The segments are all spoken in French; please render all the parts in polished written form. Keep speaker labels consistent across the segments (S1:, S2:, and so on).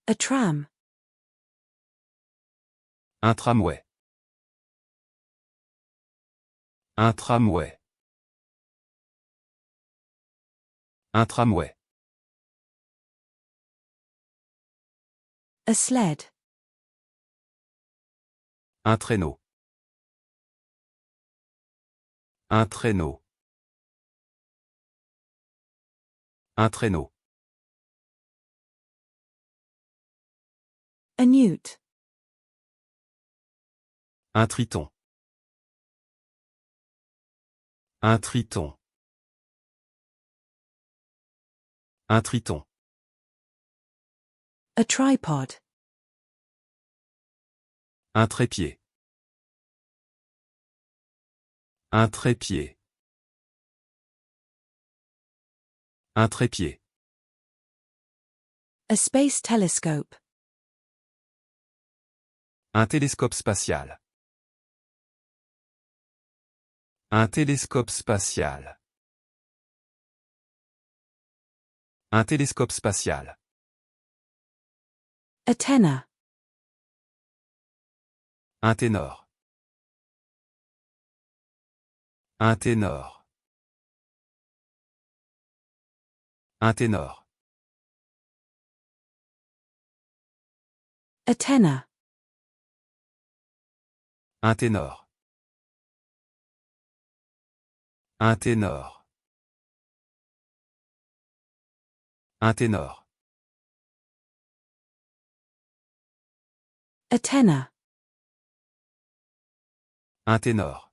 S1: A tram.
S2: Un tramway. Un tramway. Un tramway.
S1: A sled.
S2: Un traîneau. Un traîneau. Un traîneau.
S1: A newt.
S2: Un triton. Un triton. Un triton.
S1: A tripod.
S2: Un trépied. Un trépied. Un trépied.
S1: A space telescope.
S2: Un télescope spatial. Un télescope spatial. Un télescope spatial.
S1: A tenor.
S2: Un ténor. Un ténor. Un ténor.
S1: A tenor.
S2: Un ténor. Un ténor. Un ténor.
S1: A tenor.
S2: Un ténor.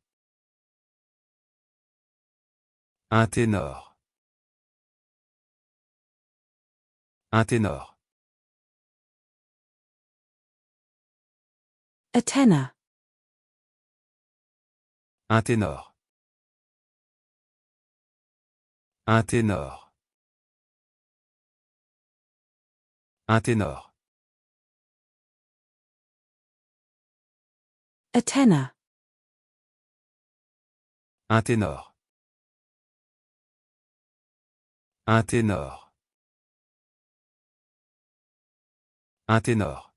S2: Un ténor. Un ténor.
S1: A tenor.
S2: Un ténor. Un ténor. Un ténor.
S1: A tenor.
S2: Un ténor. Un ténor. Un ténor.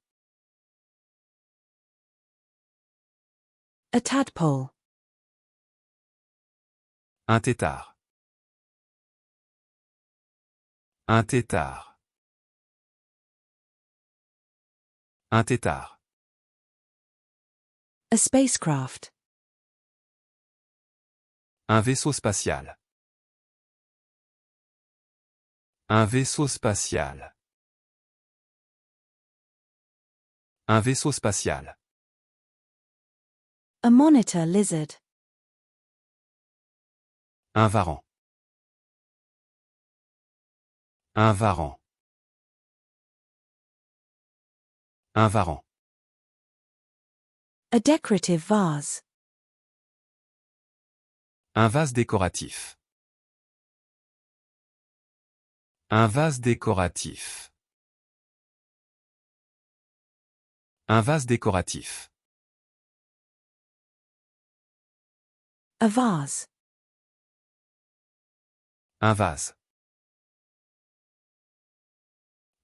S1: A tadpole.
S2: Un tétard. Un tétard. Un tétard.
S1: A spacecraft.
S2: Un vaisseau spatial. Un vaisseau spatial. Un vaisseau spatial.
S1: A monitor lizard.
S2: Un varan. Un varan. Un varan.
S1: A decorative vase.
S2: Un vase décoratif. Un vase décoratif. Un vase décoratif.
S1: A vase.
S2: Un vase.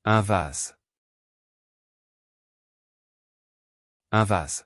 S2: Un vase. Un vase.